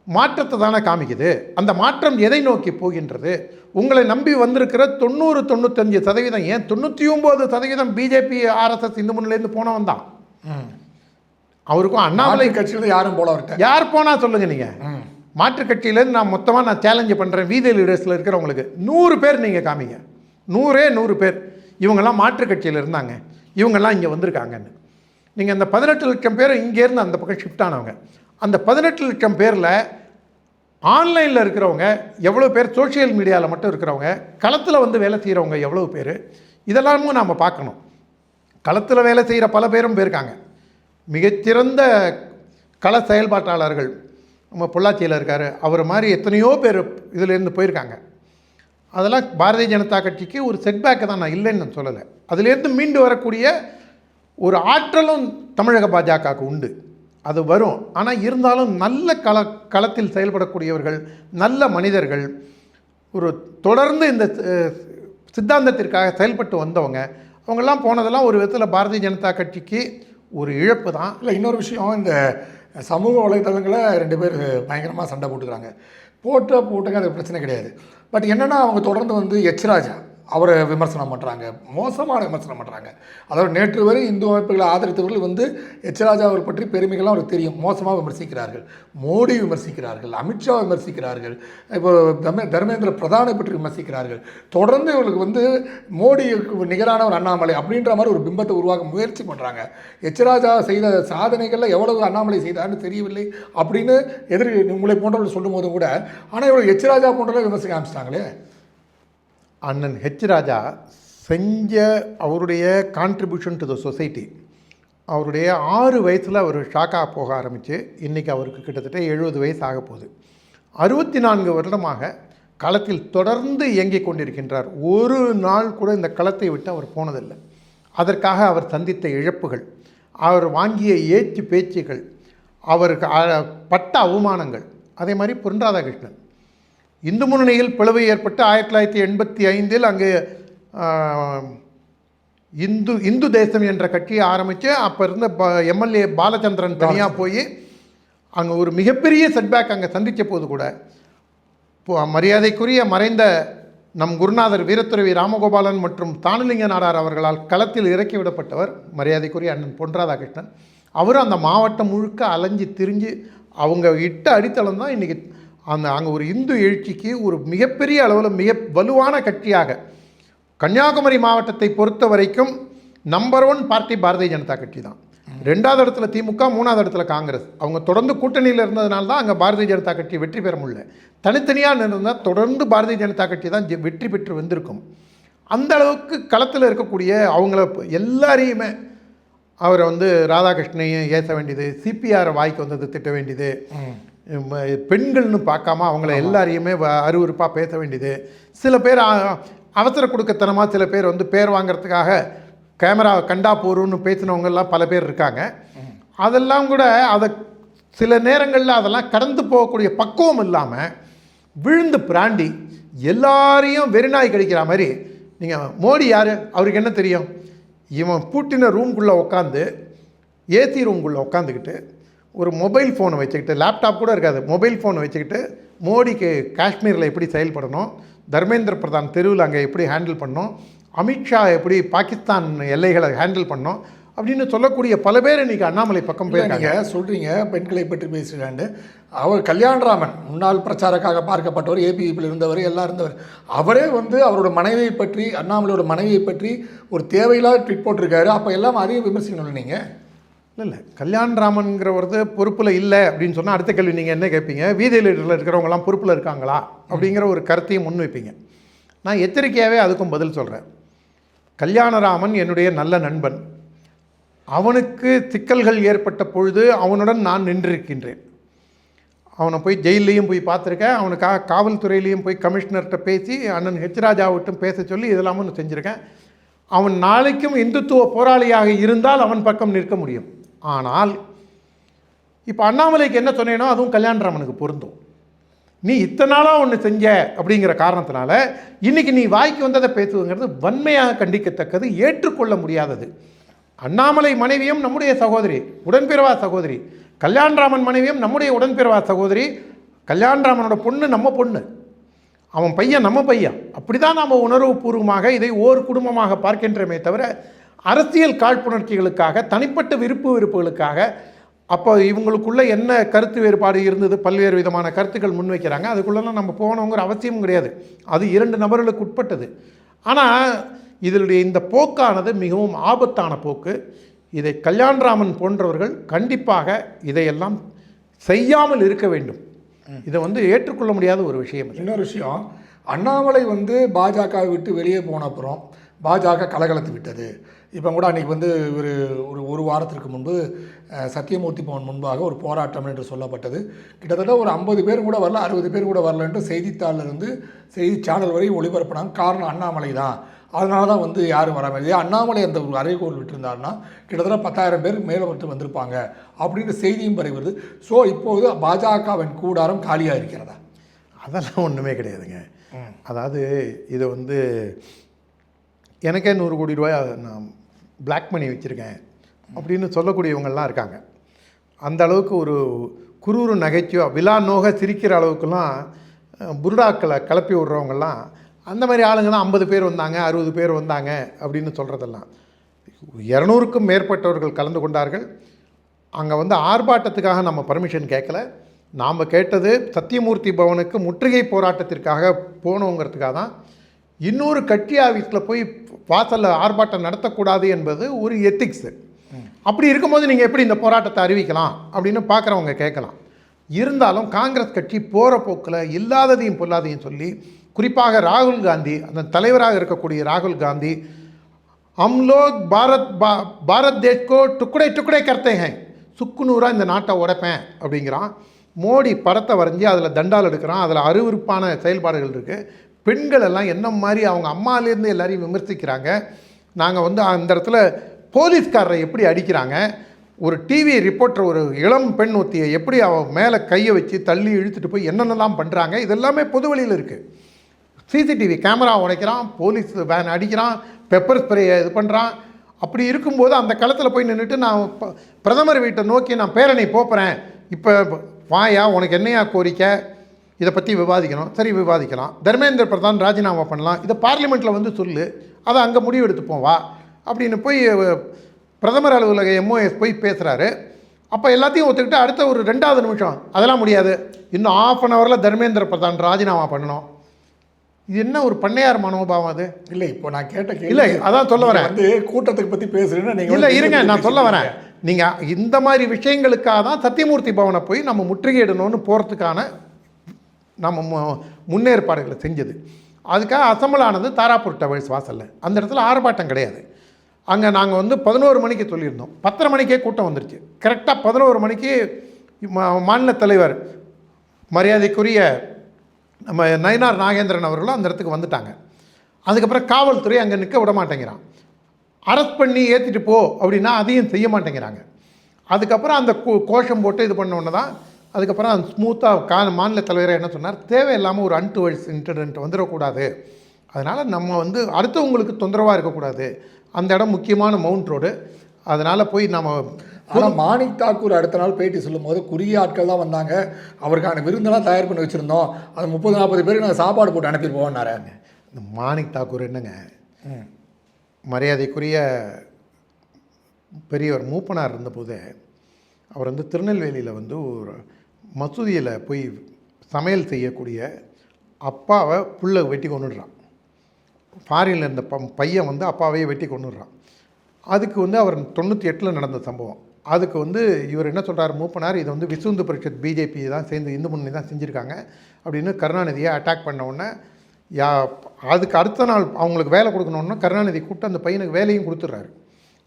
மாற்றத்தை தானே காமிக்குது. அந்த மாற்றம் எதை நோக்கி போகின்றது? உங்களை நம்பி வந்திருக்கிற 90-95%, ஏன் 99% பிஜேபி ஆர்எஸ்எஸ் இந்து முன்னிலேருந்து போனவன் தான். அவருக்கும் அண்ணாமலை கட்சியில் யாரும் போல யார் போனால் சொல்லுங்கள். நீங்கள் மாற்று கட்சியிலேருந்து நான் மொத்தமாக சேலஞ்சு பண்ணுறேன், வீதி லீடர்ஸில் இருக்கிறவங்களுக்கு 100 பேர் நீங்கள் காமிங்க, 100 பேர் இவங்கெல்லாம் மாற்று கட்சியில் இருந்தாங்க, இவங்கெல்லாம் இங்கே வந்திருக்காங்கன்னு. நீங்கள் அந்த 18 லட்சம் பேர் இங்கேருந்து அந்த பக்கம் ஷிஃப்ட் ஆனவங்க, அந்த 18 லட்சம் பேரில் ஆன்லைனில் இருக்கிறவங்க எவ்வளோ பேர், சோஷியல் மீடியாவில் மட்டும் இருக்கிறவங்க, களத்தில் வந்து வேலை செய்கிறவங்க எவ்வளோ பேர், இதெல்லாமும் நாம் பார்க்கணும். களத்தில் வேலை செய்கிற பல பேரும் போயிருக்காங்க, மிகச்சிறந்த கள செயல்பாட்டாளர்கள். நம்ம பொள்ளாச்சியில் இருக்கார், அவர் மாதிரி எத்தனையோ பேர் இதிலேருந்து போயிருக்காங்க. அதெல்லாம் பாரதிய ஜனதா கட்சிக்கு ஒரு செட்பேக்கை தான், நான் இல்லைன்னு நான் சொல்லலை. அதிலேருந்து மீண்டு வரக்கூடிய ஒரு ஆற்றலும் தமிழக பாஜகவுக்கு உண்டு, அது வரும். ஆனால் இருந்தாலும் நல்ல களத்தில் செயல்படக்கூடியவர்கள், நல்ல மனிதர்கள், ஒரு தொடர்ந்து இந்த சித்தாந்தத்திற்காக செயல்பட்டு வந்தவங்க, அவங்கெல்லாம் போனதெல்லாம் ஒரு விதத்தில் பாரதிய ஜனதா கட்சிக்கு ஒரு இழப்பு தான். இல்லை, இன்னொரு விஷயம், இந்த சமூக வலைதளங்களை 2 பேர் பயங்கரமாக சண்டை போட்டுக்கிறாங்க. போட்டுங்க, அது பிரச்சனை கிடையாது. பட் என்னென்னா அவங்க தொடர்ந்து வந்து ராஜா அவரை விமர்சனம் பண்ணுறாங்க, மோசமான விமர்சனம் பண்ணுறாங்க. அதாவது நேற்று வரை இந்து அமைப்புகளை ஆதரித்தவர்கள் வந்து ராஜா அவர் பற்றி பெருமைகள்லாம் அவருக்கு தெரியும், மோசமாக விமர்சிக்கிறார்கள். மோடி விமர்சிக்கிறார்கள், அமித்ஷா விமர்சிக்கிறார்கள், இப்போ தர்மேந்திர பிரதானை பற்றி விமர்சிக்கிறார்கள். தொடர்ந்து இவர்களுக்கு வந்து மோடிக்கு நிகரான ஒரு அண்ணாமலை அப்படின்ற மாதிரி ஒரு பிம்பத்தை உருவாக்க முயற்சி பண்ணுறாங்க. ராஜா செய்த சாதனைகளில் எவ்வளவு அண்ணாமலை செய்தார்னு தெரியவில்லை அப்படின்னு உங்களை போன்றவர்கள் சொல்லும் போதும் கூட, ஆனால் இவ்வளோ ராஜா போன்றவர்கள் விமர்சிக்க ஆரம்பிச்சிட்டாங்களே. அண்ணன் ராஜா செஞ்ச அவருடைய கான்ட்ரிபியூஷன் டு த சொசைட்டி, அவருடைய 6 வயசில் அவர் ஷாக்காக போக ஆரம்பித்து இன்றைக்கி அவருக்கு கிட்டத்தட்ட 70 வயசு ஆக போகுது. 64 வருடமாக களத்தில் தொடர்ந்து இயங்கிக் கொண்டிருக்கின்றார். ஒரு நாள் கூட இந்த களத்தை விட்டு அவர் போனதில்லை. அதற்காக அவர் சந்தித்த இழப்புகள், அவர் வாங்கிய ஏச்சு பேச்சுகள், அவருக்கு பட்ட அவமானங்கள், அதே மாதிரி பொன் ராதாகிருஷ்ணன் இந்து முன்னணியில் பிளவு ஏற்பட்டு 1985 அங்கே இந்து தேசம் என்ற கட்சியை ஆரம்பித்து அப்போ இருந்த எம்எல்ஏ பாலச்சந்திரன் தனியாக போய் அங்கே ஒரு மிகப்பெரிய செட்பேக் அங்கே சந்தித்த போது கூட மரியாதைக்குரிய மறைந்த நம் குருநாதர் வீரத்துறவி ராமகோபாலன் மற்றும் தானுலிங்க நாடார் அவர்களால் களத்தில் இறக்கி விடப்பட்டவர் மரியாதைக்குரிய அண்ணன் பொன் ராதாகிருஷ்ணன். அவரும் அந்த மாவட்டம் முழுக்க அலைஞ்சு திரிஞ்சு அவங்க இட்ட அடித்தளம் தான் இன்றைக்கி அங்கே ஒரு இந்து எழுச்சிக்கு ஒரு மிகப்பெரிய அளவில் மிக வலுவான கட்சியாக கன்னியாகுமரி மாவட்டத்தை பொறுத்த வரைக்கும் நம்பர் 1 பார்ட்டி பாரதிய ஜனதா கட்சி தான். 2வது இடத்துல திமுக, 3வது இடத்துல காங்கிரஸ். அவங்க தொடர்ந்து கூட்டணியில் இருந்ததுனால தான் அங்கே பாரதிய ஜனதா கட்சி வெற்றி பெற முடியல. தனித்தனியாக இருந்தால் தொடர்ந்து பாரதிய ஜனதா கட்சி தான் வெற்றி பெற்று வந்திருக்கும். அந்த அளவுக்கு களத்தில் இருக்கக்கூடிய அவங்கள எல்லாரையுமே அவரை ராதாகிருஷ்ணனையும் ஏச வேண்டியது, சிபிஆரை வாய்க்கு வந்தது திட்ட வேண்டியது, பெண்கள்னு பார்க்காம அவங்கள எல்லாரையுமே அருவருப்பாக பேச வேண்டியது, சில பேர் அவசர கொடுக்கத்தனமாக சில பேர் பேர் வாங்கிறதுக்காக கேமரா கண்டா போருன்னு பேசினவங்கெல்லாம் பல பேர் இருக்காங்க. அதெல்லாம் கூட அதை சில நேரங்களில் அதெல்லாம் கடந்து போகக்கூடிய பக்குவம் இல்லாமல் விழுந்து பிராண்டி எல்லாரையும் வெறிநாய் கடிக்கிற மாதிரி. நீங்கள் மோடி யார், அவருக்கு என்ன தெரியும்? இவன் பூட்டின ரூம்குள்ளே உட்காந்து ஏசி ரூம்குள்ளே உட்காந்துக்கிட்டு ஒரு மொபைல் ஃபோனை வச்சுக்கிட்டு, லேப்டாப் கூட இருக்காது, மொபைல் ஃபோனை வச்சுக்கிட்டு மோடிக்கு காஷ்மீரில் எப்படி செயல்படணும், தர்மேந்திர பிரதான் தெருவில் அங்கே எப்படி ஹேண்டில் பண்ணணும், அமித்ஷா எப்படி பாகிஸ்தான் எல்லைகளை ஹேண்டில் பண்ணோம் அப்படின்னு சொல்லக்கூடிய பல பேர் இன்றைக்கி அண்ணாமலை பக்கம் போயிருக்காங்க. சொல்கிறீங்க பெண்களை பற்றி பேசுகிறாண்டு. அவர் கல்யாணராமன் முன்னாள் பிரச்சாரக்காக பார்க்கப்பட்டவர், ஏபிவிப்பில் இருந்தவர், எல்லாம் இருந்தவர். அவரே அவரோட மனைவியை பற்றி, அண்ணாமலையோட மனைவியை பற்றி ஒரு தேவையில்லாத ட்வீட் போட்டிருக்காரு. அப்போ எல்லாம் அதையும் விமர்சிக்கணும். நீங்கள் இல்லை கல்யாணராமன்கிறவரது பொறுப்பில் இல்லை அப்படின்னு சொன்னால் அடுத்த கேள்வி நீங்கள் என்ன கேட்பீங்க? வீதியில் இருக்கிறவங்களாம் பொறுப்பில் இருக்காங்களா அப்படிங்கிற ஒரு கருத்தையும் முன்வைப்பீங்க. நான் எச்சரிக்கையாகவே அதுக்கும் பதில் சொல்கிறேன். கல்யாணராமன் என்னுடைய நல்ல நண்பன். அவனுக்கு சிக்கல்கள் ஏற்பட்ட பொழுது அவனுடன் நான் நின்றிருக்கின்றேன். அவனை போய் ஜெயிலையும் போய் பார்த்துருக்கேன். அவனுக்காக காவல்துறையிலையும் போய் கமிஷனர்கிட்ட பேசி அண்ணன் ஹெச் ராஜாவிட்டும் பேச சொல்லி இதெல்லாம் ஒன்று செஞ்சுருக்கேன். அவன் நாளைக்கும் இந்துத்துவ போராளியாக இருந்தால் அவன் பக்கம் நிற்க முடியும். ஆனால் இப்போ அண்ணாமலைக்கு என்ன சொன்னேனோ அதுவும் கல்யாணராமனுக்கு பொருந்தும். நீ இத்தனை நாளாக ஒன்று செஞ்ச அப்படிங்கிற காரணத்தினால இன்றைக்கி நீ வாய்க்கு வந்ததை பேசுவதுங்கிறது வன்மையாக கண்டிக்கத்தக்கது, ஏற்றுக்கொள்ள முடியாதது. அண்ணாமலை மனைவியும் நம்முடைய சகோதரி, உடன்பிறவா சகோதரி. கல்யாணராமன் மனைவியும் நம்முடைய உடன்பிறவா சகோதரி. கல்யாணராமனோட பொண்ணு நம்ம பொண்ணு, அவன் பையன் நம்ம பையன். அப்படி தான் நாம் உணர்வுபூர்வமாக இதை ஓர் குடும்பமாக பார்க்கின்றமே தவிர அரசியல் காழ்ப்புணர்ச்சிகளுக்காக, தனிப்பட்ட வெறுப்புகளுக்காக. அப்போ இவங்களுக்குள்ளே என்ன கருத்து வேறுபாடு இருந்தது, பல்வேறு விதமான கருத்துக்கள் முன்வைக்கிறாங்க. அதுக்குள்ளெல்லாம் நம்ம போகணுங்கிற அவசியமும் கிடையாது. அது 2 நபர்களுக்கு உட்பட்டது. ஆனால் இதனுடைய இந்த போக்கானது மிகவும் ஆபத்தான போக்கு. இதை கல்யாணராமன் போன்றவர்கள் கண்டிப்பாக இதையெல்லாம் செய்யாமல் இருக்க வேண்டும். இதை ஏற்றுக்கொள்ள முடியாத ஒரு விஷயம். இன்னொரு விஷயம், அண்ணாமலை பாஜகவை விட்டு வெளியே போன அப்புறம் பாஜக கலகலத்து விட்டது. இப்போ கூட அன்றைக்கி ஒரு வாரத்திற்கு முன்பு சத்தியமூர்த்தி பவன் முன்பாக ஒரு போராட்டம் என்று சொல்லப்பட்டது. கிட்டத்தட்ட ஒரு 50 பேர் கூட வரல, 60 பேர் கூட வரல என்று செய்தித்தாளிலிருந்து செய்தி சேனல் வரை ஒளிபரப்பினாங்க. காரணம் அண்ணாமலை தான். அதனால தான் யாரும் வராமல். இதே அண்ணாமலை அந்த ஒரு அறைகோல் விட்டுருந்தாருன்னா கிட்டத்தட்ட 10,000 பேர் மேலே வந்திருப்பாங்க அப்படின்ற செய்தியும் பரவுகிறது. ஸோ இப்போது பாஜகவின் கூடாரம் காலியாக இருக்கிறதா? அதெல்லாம் ஒன்றுமே கிடையாதுங்க. அதாவது இதை எனக்கே 100 கோடி ரூபாய் நான் பிளாக் மணி வச்சுருக்கேன் அப்படின்னு சொல்லக்கூடியவங்கள்லாம் இருக்காங்க. அந்த அளவுக்கு ஒரு குரூரு நகைச்சுவை விழா நோக சிரிக்கிற அளவுக்குலாம் புருடாக்களை கிளப்பி விட்றவங்கெல்லாம் அந்த மாதிரி ஆளுங்க தான் 50 பேர் வந்தாங்க, 60 பேர் வந்தாங்க அப்படின்னு சொல்கிறதெல்லாம். 200க்கும் மேற்பட்டவர்கள் கலந்து கொண்டார்கள். அங்கே ஆர்ப்பாட்டத்துக்காக நம்ம பர்மிஷன் கேட்கல. நாம் கேட்டது சத்தியமூர்த்தி பவனுக்கு முற்றுகை போராட்டத்திற்காக போகணுங்கிறதுக்காக தான். இன்னொரு கட்சி ஆஃபீஸில் போய் வாசலில் ஆர்ப்பாட்டம் நடத்தக்கூடாது என்பது ஒரு எத்திக்ஸு. அப்படி இருக்கும்போது நீங்கள் எப்படி இந்த போராட்டத்தை அறிவிக்கலாம் அப்படின்னு பார்க்குறவங்க கேட்கலாம். இருந்தாலும் காங்கிரஸ் கட்சி போகிற போக்கில் இல்லாததையும் பொல்லாதையும் சொல்லி, குறிப்பாக ராகுல் காந்தி, அந்த தலைவராக இருக்கக்கூடிய ராகுல் காந்தி, हम लोग பாரத் தேஷ் கோ டுக்குடை டுக்குடை கர்த்தே ஹேன், சுக்குநூறாக இந்த நாட்டை உடைப்பேன் அப்படிங்கிறான். மோடி படத்தை வரைஞ்சி அதில் தண்டால் எடுக்கிறான். அதில் அருவருப்பான செயல்பாடுகள் இருக்குது. பெண்கள் எல்லாம் என்ன மாதிரி அவங்க அம்மாலேருந்து எல்லாரையும் விமர்சிக்கிறாங்க. நாங்கள் அந்த இடத்துல போலீஸ்காரரை எப்படி அடிக்கிறாங்க, ஒரு டிவி ரிப்போர்ட்டர் ஒரு இளம் பெண் ஒத்தியை எப்படி அவன் மேலே கையை வச்சு தள்ளி இழுத்துட்டு போய் என்னென்னலாம் பண்ணுறாங்க, இதெல்லாமே பொது வழியில் இருக்குது. சிசிடிவி கேமரா உடைக்கிறான், போலீஸ் வேன் அடிக்கிறான், பெப்பர் ஸ்ப்ரே இது பண்ணுறான். அப்படி இருக்கும்போது அந்த களத்தில் போய் நின்றுட்டு நான் பிரதமர் வீட்டை நோக்கி நான் பேரணி போகிறேன், இப்போ வாயா உனக்கு என்னையா கோரிக்கை, இதை பற்றி விவாதிக்கணும், சரி விவாதிக்கலாம், தர்மேந்திர பிரதான் ராஜினாமா பண்ணலாம், இதை பார்லிமெண்ட்டில் வந்து சொல்லு, அதை அங்கே முடிவு எடுத்துப்போம் வா அப்படின்னு போய் பிரதமர் அலுவலக MOS போய் பேசுகிறாரு. அப்போ எல்லாத்தையும் ஒத்துக்கிட்டு அடுத்த ஒரு 2வது நிமிஷம் அதெல்லாம் முடியாது, இன்னும் ½ அன் ஹவரில் தர்மேந்திர பிரதான் ராஜினாமா பண்ணணும். இது என்ன ஒரு பண்ணையார் மனோபாவம் அது? இல்லை, இப்போ நான் கேட்ட கேள்வி இல்லை, அதான் சொல்ல வரேன். வந்து கூட்டத்துக்கு பற்றி பேசுறேன்னா நீங்கள் இல்லை இருங்க, நான் சொல்ல வரேன். நீங்கள் இந்த மாதிரி விஷயங்களுக்காக தான் சத்தியமூர்த்தி பவனை போய் நம்ம முற்றுகையிடணும்னு போகிறதுக்கான நம்ம முன்னேற்பாடுகளை செஞ்சது. அதுக்காக அசம்பிள் ஆனது தாராப்பூர் டவர்ஸ் வாசலில். அந்த இடத்துல ஆர்ப்பாட்டம் கிடையாது. அங்கே நாங்கள் வந்து 11 மணிக்கு சொல்லியிருந்தோம், 10:30 மணிக்கே கூட்டம் வந்துருச்சு. கரெக்டாக 11 மணிக்கு மாநில தலைவர் மரியாதைக்குரிய நம்ம நயினார் நாகேந்திரன் அவர்களும் அந்த இடத்துக்கு வந்துட்டாங்க. அதுக்கப்புறம் காவல்துறை அங்கே நிற்க விட மாட்டேங்கிறான். அரெஸ்ட் பண்ணி ஏற்றிட்டு போ அப்படின்னா அதையும் செய்ய மாட்டேங்கிறாங்க. அதுக்கப்புறம் அந்த கோஷம் போட்டு இது பண்ண ஒன்று தான் அதுக்கப்புறம் அந்த ஸ்மூத்தாக மாநில தலைவரை என்ன சொன்னார், தேவையில்லாமல் ஒரு அன்டுவர்ட்ஸ் இன்சிடென்ட் வந்துடக்கூடாது, அதனால் நம்ம வந்து அடுத்தவங்களுக்கு தொந்தரவாக இருக்கக்கூடாது, அந்த இடம் முக்கியமான மவுண்ட் ரோடு, அதனால் போய் நம்ம. ஆனால் மாணிக் தாக்கூர் அடுத்த நாள் பேட்டி சொல்லும் போது குறுகிய ஆட்கள் தான் வந்தாங்க, அவருக்கான விருந்தெல்லாம் தயார் பண்ணி வச்சுருந்தோம், அது 30-40 பேருக்கு நாங்கள் சாப்பாடு போட்டு அனுப்பிடுவோம்னாரு. இந்த மாணிக் தாக்கூர் என்னங்க, மரியாதைக்குரிய பெரியவர் மூப்பனார் இருந்தபோது அவர் வந்து திருநெல்வேலியில் வந்து ஒரு மசூதியில் போய் சமையல் செய்யக்கூடிய அப்பாவை புல்லை வெட்டி கொண்டுடுறான். ஃபாரினில் இருந்த பையன் வந்து அப்பாவையே வெட்டி கொண்டுடுறான். அதுக்கு வந்து அவர் 98 நடந்த சம்பவம். அதுக்கு வந்து இவர் என்ன சொல்கிறார் மூப்பனார், இதை வந்து விஸ்வ இந்து பரிஷத் பிஜேபி தான் சேர்ந்து இந்து முன்னணி தான் செஞ்சுருக்காங்க அப்படின்னு கருணாநிதியை அட்டாக் பண்ண உடனே அதுக்கு அடுத்த நாள் அவங்களுக்கு வேலை கொடுக்கணுன்னா கருணாநிதி கூப்பிட்டு அந்த பையனுக்கு வேலையும் கொடுத்துட்றாரு.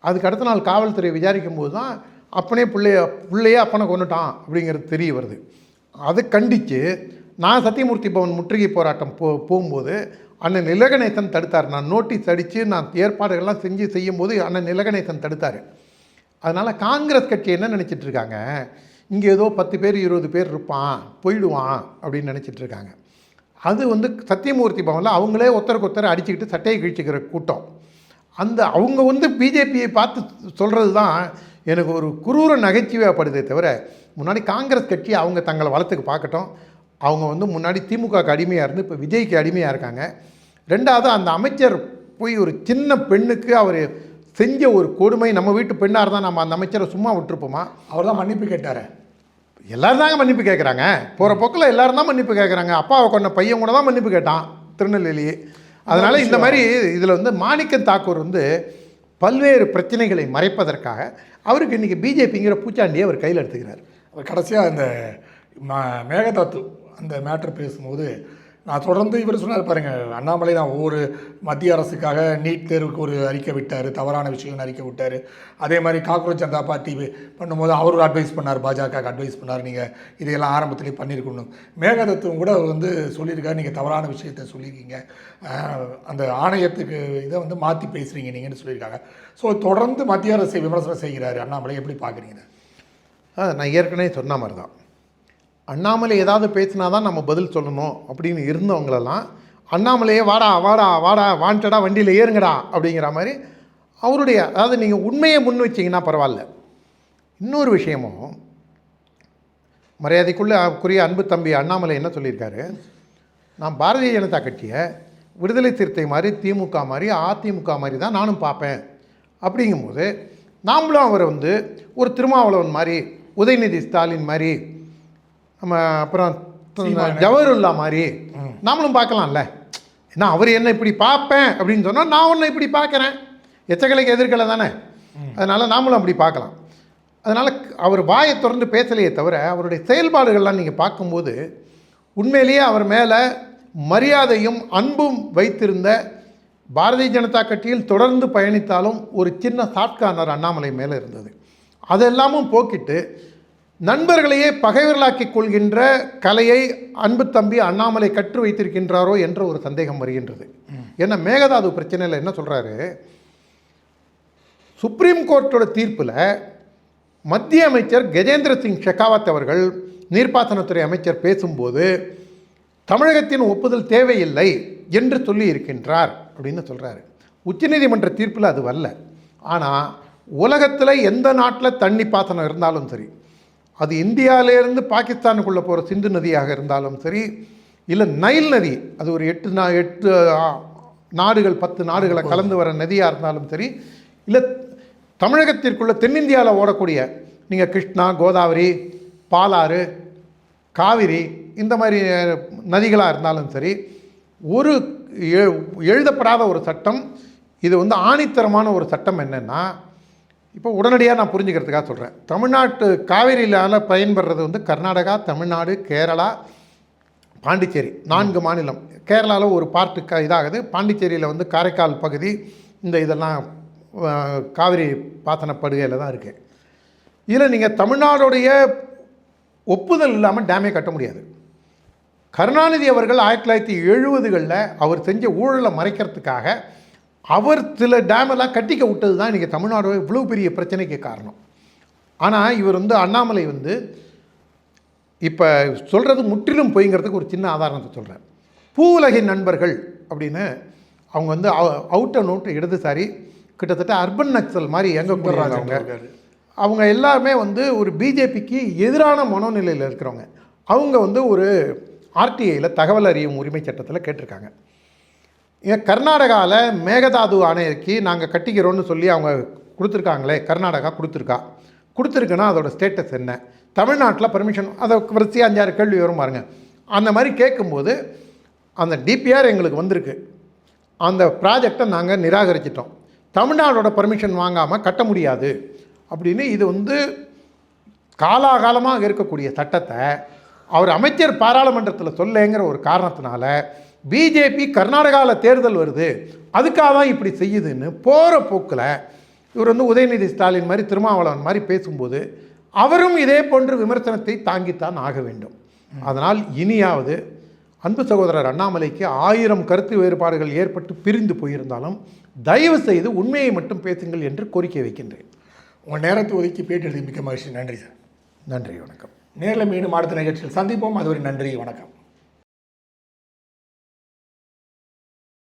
அதுக்கு அடுத்த நாள் காவல்துறை விசாரிக்கும் போது தான் அப்பனே பிள்ளையே அப்பனை கொண்டுட்டான் அப்படிங்கிறது தெரிய வருது. அதை கண்டித்து நான் சத்தியமூர்த்தி பவன் முற்றுகை போராட்டம் போகும்போது அண்ணன் நிலகணேசன் தடுத்தார். நான் நோட்டீஸ் அடித்து நான் ஏற்பாடுகள்லாம் செய்யும்போது அண்ணன் நிலகணேசன் தடுத்தார். அதனால் காங்கிரஸ் கட்சி என்ன நினச்சிட்ருக்காங்க, இங்கே ஏதோ 10 பேர் 20 பேர் இருப்பான் போயிடுவான் அப்படின்னு நினச்சிட்ருக்காங்க. அது வந்து சத்தியமூர்த்தி பவனில் அவங்களே ஒருத்தருக்கு அடிச்சுக்கிட்டு சட்டையை கிழிச்சிக்கிற கூட்டம். அவங்க வந்து பிஜேபியை பார்த்து சொல்கிறது தான் எனக்கு ஒரு குரூர நகைச்சுவைப்படுதே தவிர, முன்னாடி காங்கிரஸ் கட்சி அவங்க தங்களை வளத்துக்கு பார்க்கட்டும், அவங்க வந்து முன்னாடி திமுகவுக்கு அடிமையாக இருந்து இப்போ விஜய்க்கு அடிமையாக இருக்காங்க. 2வது அந்த அமைச்சர் போய் ஒரு சின்ன பெண்ணுக்கு அவர் செஞ்ச ஒரு கொடுமை, நம்ம வீட்டு பெண்ணாக இருந்தால் நம்ம அந்த அமைச்சரை சும்மா விட்டுருப்போமா? அவர் தான் மன்னிப்பு கேட்டார். எல்லோரும் தாங்க மன்னிப்பு கேட்குறாங்க, போகிற போக்கில் எல்லோரும் தான் மன்னிப்பு கேட்குறாங்க. அப்பாவை கொண்ட பையன் கூட தான் மன்னிப்பு கேட்டான் திருநெல்வேலி. அதனால் இந்த மாதிரி இதில் வந்து மாணிக்கம் தாக்கூர் வந்து பல்வேறு பிரச்சனைகளை மறைப்பதற்காக அவருக்கு இன்றைக்கி பிஜேபிங்கிற பூச்சாண்டியை அவர் கையில் எடுத்துக்கிறார். அவர் கடைசியாக இந்த மேகதாத்து அந்த மேட்ரு பேசும்போது நான் தொடர்ந்து இவர் சொன்னார் பாருங்க, அண்ணாமலை தான் ஒவ்வொரு மத்திய அரசுக்காக நீட் தேர்வுக்கு ஒரு அறிக்கை விட்டார், தவறான விஷயம்னு அறிக்கை விட்டார். அதே மாதிரி காக்ரோச் ஜனதா பார்ட்டி பண்ணும்போது அவர் ஒரு அட்வைஸ் பண்ணார், பாஜகவுக்கு அட்வைஸ் பண்ணார், நீங்கள் இதையெல்லாம் ஆரம்பத்திலே பண்ணியிருக்கணும். மேகதத்துவம் கூட அவர் வந்து சொல்லியிருக்காரு, நீங்கள் தவறான விஷயத்தை சொல்லியிருக்கீங்க, அந்த ஆணையத்துக்கு இதை வந்து மாற்றி பேசுகிறீங்க நீங்கன்னு சொல்லியிருக்காங்க. ஸோ தொடர்ந்து மத்திய அரசை விமர்சனம் செய்கிறாரு அண்ணாமலை, எப்படி பார்க்குறீங்க? நான் ஏற்கனவே சொன்ன மாதிரி தான், அண்ணாமலை ஏதாவது பேசினா தான் நம்ம பதில் சொல்லணும் அப்படின்னு இருந்தவங்களெல்லாம் அண்ணாமலையே வாடா வாடா வாடா வாண்டடா வண்டியில் ஏறுங்கடா அப்படிங்கிற மாதிரி அவருடைய, அதாவது நீங்கள் உண்மையை முன் வச்சிங்கன்னா பரவாயில்ல. இன்னொரு விஷயமும் மரியாதைக்குரிய அன்பு தம்பி அண்ணாமலை என்ன சொல்லியிருக்காரு, நான் பாரதிய ஜனதா கட்சியை விடுதலை சிறுத்தை மாதிரி திமுக மாதிரி அதிமுக மாதிரி தான் நானும் பார்ப்பேன். அப்படிங்கும்போது நாமளும் அவரை வந்து ஒரு திருமாவளவன் மாதிரி, உதயநிதி ஸ்டாலின் மாதிரி, நம்ம அப்புறம் ஜவஹர்லா மாதிரி நாமளும் பார்க்கலாம்ல. ஏன்னா அவர் என்ன இப்படி பார்ப்பேன் அப்படின்னு சொன்னால் நான் ஒன்று இப்படி பார்க்குறேன், எச்சக்கலைக்கு எதிர்க்கலை தானே, அதனால் நாமளும் அப்படி பார்க்கலாம். அதனால் அவர் வாயை திறந்து பேசலையே தவிர அவருடைய செயல்பாடுகள்லாம் நீங்கள் பார்க்கும்போது உண்மையிலேயே அவர் மேலே மரியாதையும் அன்பும் வைத்திருந்த பாரதிய ஜனதா கட்சியில் தொடர்ந்து பயணித்தாலும் ஒரு சின்ன சாஃப்ட் கார்னர் அண்ணாமலை மேலே இருந்தது. அதெல்லாமும் போக்கிட்டு நண்பர்களையே பகைவர்களாக்கிக் கொள்கின்ற கலையை அன்பு தம்பி அண்ணாமலை கற்று வைத்திருக்கின்றாரோ என்ற ஒரு சந்தேகம் வருகின்றது. ஏன்னா மேகதாது பிரச்சனையில் என்ன சொல்கிறாரு, சுப்ரீம் கோர்ட்டோட தீர்ப்பில் மத்திய அமைச்சர் கஜேந்திர சிங் ஷெகாவத் அவர்கள் நீர்ப்பாசனத்துறை அமைச்சர் பேசும்போது தமிழகத்தின் ஒப்புதல் தேவையில்லை என்று சொல்லி இருக்கின்றார் அப்படின்னு சொல்கிறாரு. உச்சநீதிமன்ற தீர்ப்பில் அது வரல. ஆனால் உலகத்தில் எந்த நாட்டில் தண்ணி பாசனம் இருந்தாலும் சரி, அது இந்தியாவிலேருந்து பாகிஸ்தானுக்குள்ளே போகிற சிந்து நதியாக இருந்தாலும் சரி, இல்லை நைல் நதி, அது ஒரு 8 நாடுகள் 10 நாடுகளை கலந்து வர நதியாக இருந்தாலும் சரி, இல்லை தமிழகத்திற்குள்ள தென்னிந்தியாவில் ஓடக்கூடிய நீங்கள் கிருஷ்ணா, கோதாவரி, பாலாறு, காவிரி இந்த மாதிரி நதிகளாக இருந்தாலும் சரி, ஒரு எழுதப்படாத ஒரு சட்டம், இது வந்து ஆணித்தரமான ஒரு சட்டம் என்னென்னா, இப்போ உடனடியாக நான் புரிஞ்சுக்கிறதுக்காக சொல்கிறேன். தமிழ்நாட்டு காவிரியினால் பயன்படுறது வந்து கர்நாடகா, தமிழ்நாடு, கேரளா, பாண்டிச்சேரி 4 மாநிலம். கேரளாவில் ஒரு பார்ட்டு இதாகுது. பாண்டிச்சேரியில் வந்து காரைக்கால் பகுதி, இதெல்லாம் காவிரி பாசனப்படுகையில் தான் இருக்குது. இதில் நீங்கள் தமிழ்நாடுடைய ஒப்புதல் இல்லாமல் டேமே கட்ட முடியாது. கருணாநிதி அவர்கள் 1970களில் அவர் செஞ்ச ஊழலை மறைக்கிறதுக்காக அவர் சில டேமெல்லாம் கட்டிக்க விட்டது தான் இன்றைக்கி தமிழ்நாடு இவ்வளோ பெரிய பிரச்சனைக்கு காரணம். ஆனால் இவர் வந்து அண்ணாமலை வந்து இப்போ சொல்கிறது முற்றிலும் பொய்ங்கிறதுக்கு ஒரு சின்ன ஆதாரணத்தை சொல்கிறேன். பூவுலகின் நண்பர்கள் அப்படின்னு அவங்க வந்து அவுட் அண்ட் அவுட் இடதுசாரி, கிட்டத்தட்ட அர்பன் நக்சல் மாதிரி இயங்கக்கூடியவங்க. அவங்க எல்லாருமே வந்து ஒரு பிஜேபிக்கு எதிரான மனோநிலையில் இருக்கிறவங்க. அவங்க வந்து ஒரு ஆர்டிஐயில் தகவல் அறியும் உரிமை சட்டத்தில் கேட்டிருக்காங்க. கர்நாடகாவில் மேகதாது அணைக்கு நாங்கள் கட்டிக்கிறோன்னு சொல்லி அவங்க கொடுத்துருக்காங்களே, கர்நாடகா கொடுத்துருக்குன்னா அதோட ஸ்டேட்டஸ் என்ன, தமிழ்நாட்டில் பர்மிஷன், அதை வரிசையாக 5-6 கேள்வி வரும் பாருங்க. அந்த மாதிரி கேட்கும்போது அந்த டிபிஆர் எங்களுக்கு வந்திருக்கு, அந்த ப்ராஜெக்டை நாங்கள் நிராகரிச்சிட்டோம், தமிழ்நாடோட பர்மிஷன் வாங்காமல் கட்ட முடியாது அப்படின்னு. இது வந்து காலாகாலமாக இருக்கக்கூடிய சட்டத்தை அவர் அமைச்சர் பாராளுமன்றத்தில் சொல்லேங்கிற ஒரு காரணத்தினால பிஜேபி கர்நாடகாவில் தேர்தல் வருது, அதுக்காக தான் இப்படி செய்யுதுன்னு போகிற போக்கில் இவர் வந்து உதயநிதி ஸ்டாலின் மாதிரி, திருமாவளவன் மாதிரி பேசும்போது அவரும் இதே போன்ற விமர்சனத்தை தாங்கித்தான் ஆக வேண்டும். அதனால் இனியாவது அன்பு சகோதரர் அண்ணாமலைக்கு 1000 கருத்து வேறுபாடுகள் ஏற்பட்டு பிரிந்து போயிருந்தாலும் தயவு செய்து உண்மையை மட்டும் பேசுங்கள் என்று கோரிக்கை வைக்கின்றேன். உங்கள் நேரத்தை ஒதுக்கி பேட்டி எழுதி மிக்க மகிழ்ச்சி. நன்றி சார். நன்றி, வணக்கம். நேரில் மீண்டும் அடுத்த நிகழ்ச்சியில் சந்திப்போம். அதுவரை நன்றி, வணக்கம்.